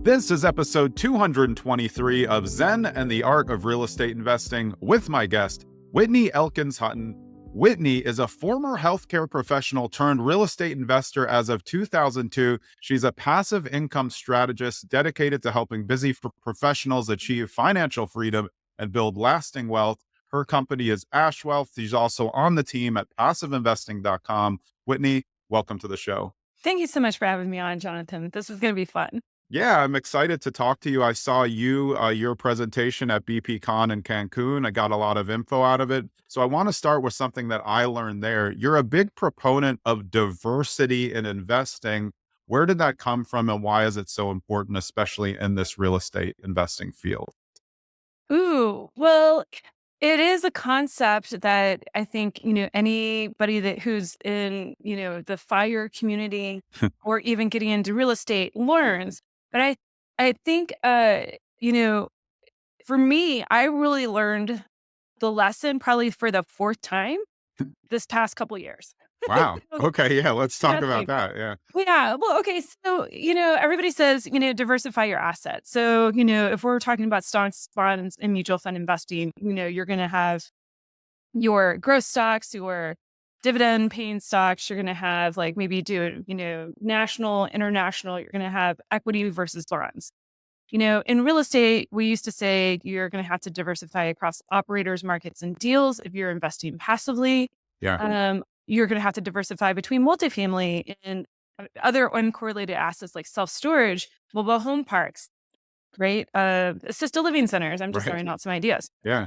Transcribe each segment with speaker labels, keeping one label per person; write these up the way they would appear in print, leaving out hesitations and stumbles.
Speaker 1: This is episode 223 of Zen and the Art of Real Estate Investing with my guest, Whitney Elkins-Hutten. Whitney is a former healthcare professional turned real estate investor as of 2002. She's a passive income strategist dedicated to helping busy professionals achieve financial freedom and build lasting wealth. Her company is Ash Wealth. She's also on the team at passiveinvesting.com. Whitney, welcome to the show.
Speaker 2: Thank you so much for having me on, Jonathan. This is going to be fun.
Speaker 1: Yeah, I'm excited to talk to you. I saw your presentation at BPCon in Cancun. I got a lot of info out of it. So I want to start with something that I learned there. You're a big proponent of diversity in investing. Where did that come from and why is it so important, especially in this real estate investing field?
Speaker 2: Ooh, well, it is a concept that I think, anybody who's in, the FIRE community or even getting into real estate learns. But I think, for me, I really learned the lesson probably for the fourth time this past couple years.
Speaker 1: Wow. Okay. Yeah. Let's talk about
Speaker 2: Nothing.
Speaker 1: that. Yeah.
Speaker 2: Yeah. Well, okay. So, everybody says, diversify your assets. So, if we're talking about stocks, bonds, and mutual fund investing, you're going to have your growth stocks, your dividend paying stocks. You're going to have like maybe national, international. You're going to have equity versus bonds. In real estate, we used to say you're going to have to diversify across operators, markets, and deals if you're investing passively.
Speaker 1: Yeah.
Speaker 2: You're going to have to diversify between multifamily and other uncorrelated assets like self-storage, mobile home parks, right? Assisted living centers. I'm just
Speaker 1: Right.
Speaker 2: throwing out some ideas.
Speaker 1: Yeah.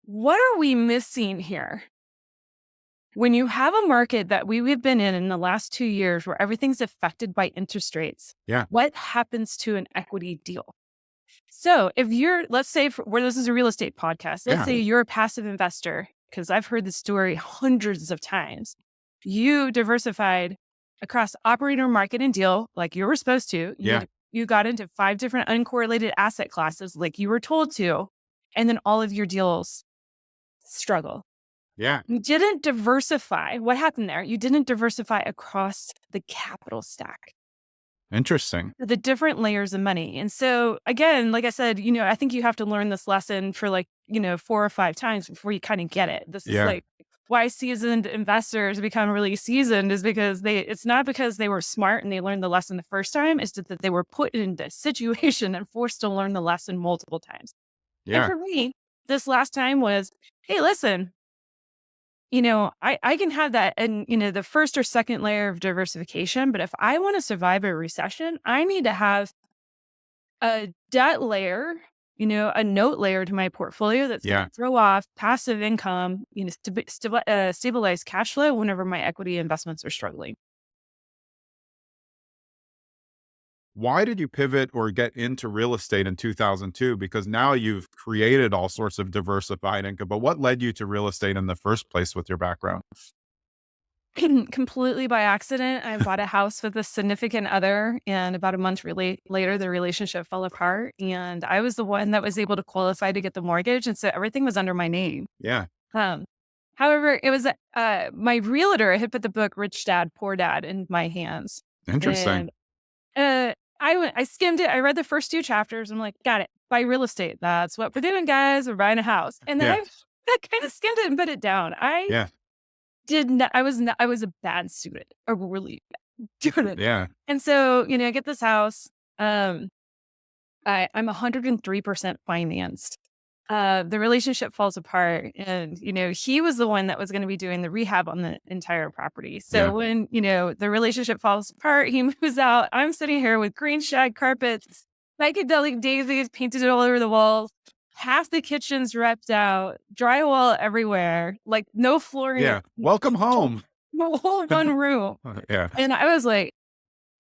Speaker 2: What are we missing here? When you have a market that we've been in the last 2 years where everything's affected by interest rates,
Speaker 1: Yeah.
Speaker 2: what happens to an equity deal? So if let's say where this is a real estate podcast, let's say you're a passive investor, because I've heard this story hundreds of times. You diversified across operator, market, and deal like you were supposed to. You got into 5 different uncorrelated asset classes like you were told to, and then all of your deals struggle.
Speaker 1: Yeah.
Speaker 2: You didn't diversify. What happened there? You didn't diversify across the capital stack,
Speaker 1: Interesting.
Speaker 2: the different layers of money. And so again, like I said, I think you have to learn this lesson for 4 or 5 times before you kind of get it. This is like why seasoned investors become really seasoned is because it's not because they were smart and they learned the lesson the first time. It's just that they were put in this situation and forced to learn the lesson multiple times. And
Speaker 1: Yeah.
Speaker 2: for me, this last time was, hey, listen, I can have that and, the first or second layer of diversification. But if I want to survive a recession, I need to have a debt layer, a note layer to my portfolio that's going to throw off passive income, stabilize cash flow whenever my equity investments are struggling.
Speaker 1: Why did you pivot or get into real estate in 2002? Because now you've created all sorts of diversified income, but what led you to real estate in the first place with your background?
Speaker 2: Completely by accident. I bought a house with a significant other, and about a month later, the relationship fell apart. And I was the one that was able to qualify to get the mortgage, and so everything was under my name.
Speaker 1: Yeah.
Speaker 2: However, it was my realtor had put the book "Rich Dad Poor Dad" in my hands.
Speaker 1: Interesting.
Speaker 2: And I skimmed it. I read the first 2 chapters. I'm like, got it. Buy real estate. That's what we're doing, guys. We're buying a house. And then I kind of skimmed it and put it down. I did not, I was a bad student, a really bad student.
Speaker 1: Yeah.
Speaker 2: And so, I get this house. I'm 103% financed. The relationship falls apart and, he was the one that was going to be doing the rehab on the entire property. So when, the relationship falls apart, he moves out. I'm sitting here with green shag carpets, psychedelic daisies painted all over the walls. Half the kitchen's ripped out, drywall everywhere, like no flooring.
Speaker 1: Yeah. Welcome home.
Speaker 2: The whole one room.
Speaker 1: Yeah.
Speaker 2: And I was like,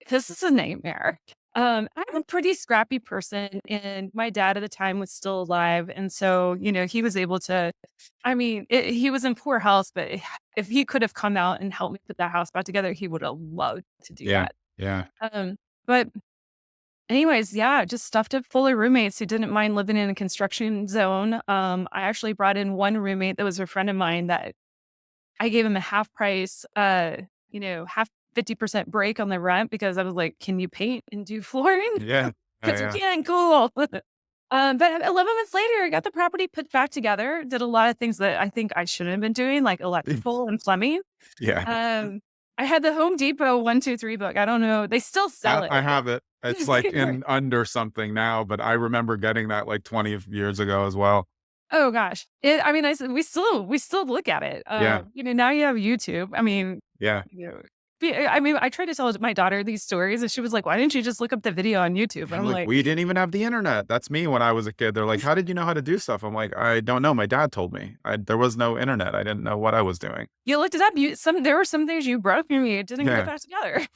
Speaker 2: this is a nightmare. I'm a pretty scrappy person, and my dad at the time was still alive. And so, he was able to, he was in poor health, but if he could have come out and helped me put that house back together, he would have loved to do that.
Speaker 1: Yeah.
Speaker 2: But anyways, just stuffed it full of roommates who didn't mind living in a construction zone. I actually brought in one roommate that was a friend of mine that I gave him a half price, half 50% break on the rent because I was like, can you paint and do flooring?
Speaker 1: Yeah.
Speaker 2: because we
Speaker 1: yeah.
Speaker 2: can't, cool. But 11 months later, I got the property put back together, did a lot of things that I think I shouldn't have been doing, like electrical and plumbing.
Speaker 1: Yeah.
Speaker 2: Um, I had the Home Depot 123 book. I don't know. They still sell
Speaker 1: I
Speaker 2: it.
Speaker 1: have it. It's like in under something now, but I remember getting that like 20 years ago as well.
Speaker 2: Oh gosh. I mean, I said we still look at it.
Speaker 1: Yeah.
Speaker 2: Now you have YouTube. I mean,
Speaker 1: Yeah.
Speaker 2: you know, I tried to tell my daughter these stories and she was like, "Why didn't you just look up the video on YouTube?" And
Speaker 1: I'm
Speaker 2: I'm
Speaker 1: like,
Speaker 2: like,
Speaker 1: we didn't even have the internet. That's me when I was a kid. They're like, how did you know how to do stuff? I'm like, I don't know. My dad told me. There was no internet. I didn't know what I was doing.
Speaker 2: "You looked it up. There were some things you broke for me. It didn't get
Speaker 1: Yeah.
Speaker 2: back together."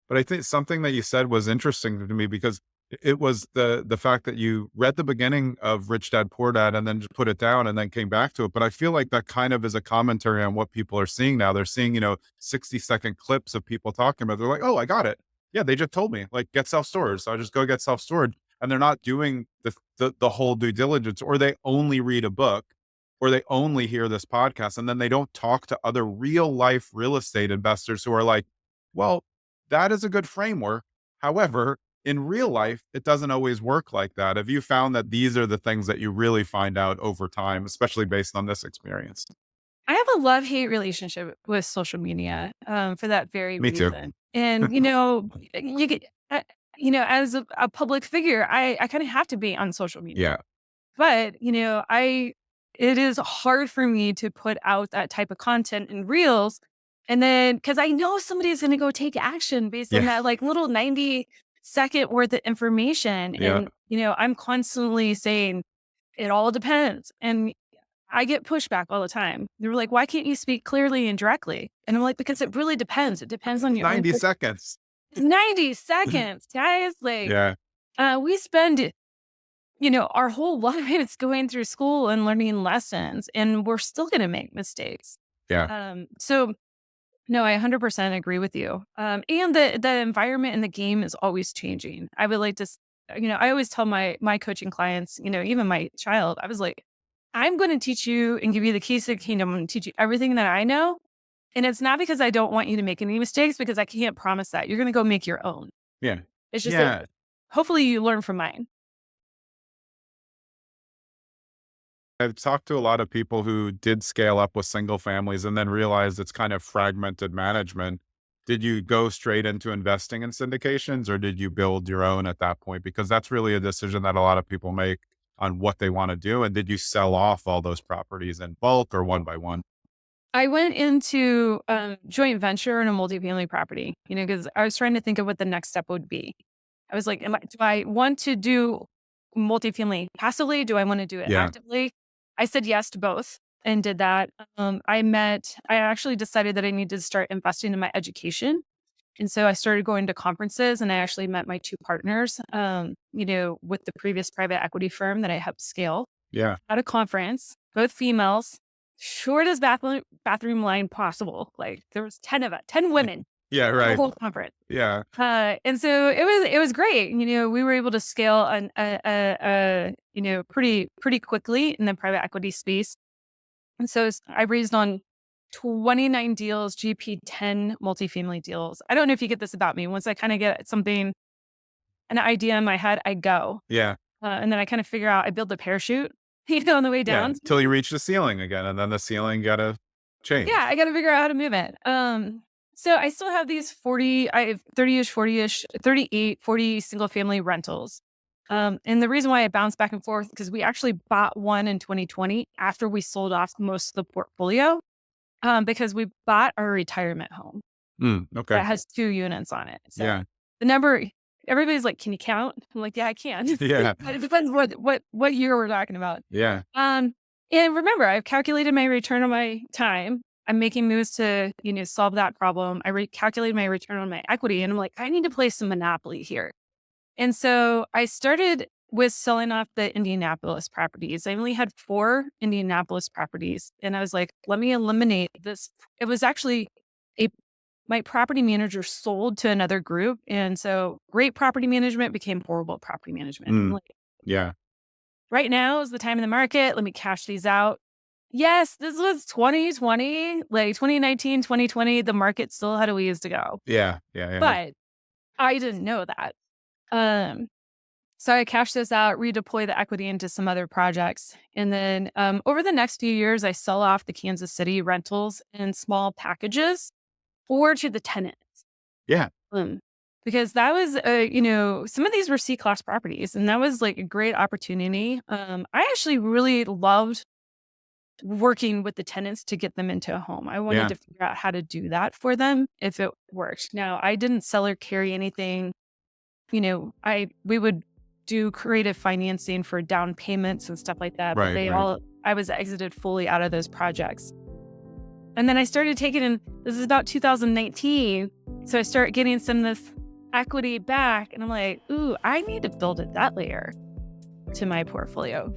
Speaker 1: But I think something that you said was interesting to me because it was the fact that you read the beginning of Rich Dad Poor Dad and then just put it down and then came back to it. But I feel like that kind of is a commentary on what people are seeing now. They're seeing, 60-second clips of people talking about it. They're like, oh, I got it. Yeah, they just told me, like, get self-storage. So I just go get self-storage. And they're not doing the whole due diligence, or they only read a book, or they only hear this podcast. And then they don't talk to other real life real estate investors who are like, well, that is a good framework. However, in real life, it doesn't always work like that. Have you found that these are the things that you really find out over time, especially based on this experience?
Speaker 2: I have a love-hate relationship with social media, for that very
Speaker 1: Me too.
Speaker 2: reason. And, you get, as a public figure, I kind of have to be on social media.
Speaker 1: Yeah.
Speaker 2: But, it is hard for me to put out that type of content in reels. And then, because I know somebody is going to go take action based on
Speaker 1: Yeah.
Speaker 2: that like little 90-second worth of information.
Speaker 1: Yeah.
Speaker 2: And, I'm constantly saying it all depends. And I get pushback all the time. They were like, why can't you speak clearly and directly? And I'm like, because it really depends. It depends on your own
Speaker 1: 90 seconds.
Speaker 2: 90 seconds, guys. Like,
Speaker 1: Yeah.
Speaker 2: we spend our whole lives going through school and learning lessons, and we're still going to make mistakes.
Speaker 1: Yeah.
Speaker 2: So no, I 100% agree with you. And the environment and the game is always changing. I would like to, I always tell my coaching clients, even my child, I was like, I'm going to teach you and give you the keys to the kingdom. I'm going to teach you everything that I know. And it's not because I don't want you to make any mistakes, because I can't promise that you're going to go make your own.
Speaker 1: Yeah.
Speaker 2: It's just that
Speaker 1: Yeah.
Speaker 2: hopefully you learn from mine.
Speaker 1: I've talked to a lot of people who did scale up with single families and then realized it's kind of fragmented management. Did you go straight into investing in syndications, or did you build your own at that point? Because that's really a decision that a lot of people make on what they want to do. And did you sell off all those properties in bulk or one by one?
Speaker 2: I went into joint venture in a multifamily property, because I was trying to think of what the next step would be. I was like, do I want to do multifamily passively? Do I want to do it
Speaker 1: Yeah.
Speaker 2: actively? I said yes to both and did that. I actually decided that I needed to start investing in my education. And so I started going to conferences, and I actually met my two partners, with the previous private equity firm that I helped scale
Speaker 1: Yeah.
Speaker 2: at a conference, both females, shortest bathroom line possible. Like there was 10 of us, 10 women,
Speaker 1: Yeah.
Speaker 2: the
Speaker 1: Right.
Speaker 2: whole conference.
Speaker 1: Yeah.
Speaker 2: And so it was great. We were able to scale pretty quickly in the private equity space. And so I raised on 29 deals, GP 10 multifamily deals. I don't know if you get this about me. Once I kind of get an idea in my head, I go.
Speaker 1: Yeah.
Speaker 2: And then I kind of figure out, I build the parachute, on the way
Speaker 1: Yeah.
Speaker 2: down.
Speaker 1: Till you reach the ceiling again. And then the ceiling got to change.
Speaker 2: Yeah, I got to figure out how to move it. So I still have I have 30-ish, 40-ish, 38, 40 single family rentals. And the reason why I bounce back and forth, because we actually bought one in 2020 after we sold off most of the portfolio, because we bought our retirement home
Speaker 1: Okay.
Speaker 2: that has 2 units on it. So
Speaker 1: Yeah.
Speaker 2: the number, everybody's like, can you count? I'm like, yeah, I can.
Speaker 1: Yeah.
Speaker 2: But it depends what year we're talking about.
Speaker 1: Yeah.
Speaker 2: And remember, I've calculated my return on my time. I'm making moves to, solve that problem. I recalculated my return on my equity, and I'm like, I need to play some Monopoly here. And so I started with selling off the Indianapolis properties. I only had 4 Indianapolis properties, and I was like, let me eliminate this. It was actually my property manager sold to another group. And so great property management became horrible property management. I'm like,
Speaker 1: Yeah.
Speaker 2: right now is the time in the market. Let me cash these out. Yes, this was 2020, like 2019, 2020. The market still had a ways to go.
Speaker 1: Yeah. Yeah. Yeah.
Speaker 2: But I didn't know that. Um, so I cashed those out, redeploy the equity into some other projects. And then over the next few years, I sell off the Kansas City rentals in small packages or to the tenants.
Speaker 1: Yeah.
Speaker 2: Um, because that was, some of these were C-class properties, and that was like a great opportunity. I actually really loved working with the tenants to get them into a home. I wanted
Speaker 1: Yeah.
Speaker 2: to figure out how to do that for them if it worked. Now, I didn't sell or carry anything. We would do creative financing for down payments and stuff like that, but
Speaker 1: Right. Right.
Speaker 2: I was exited fully out of those projects. And then I started taking in, this is about 2019. So I start getting some of this equity back, and I'm like, ooh, I need to build a debt layer to my portfolio.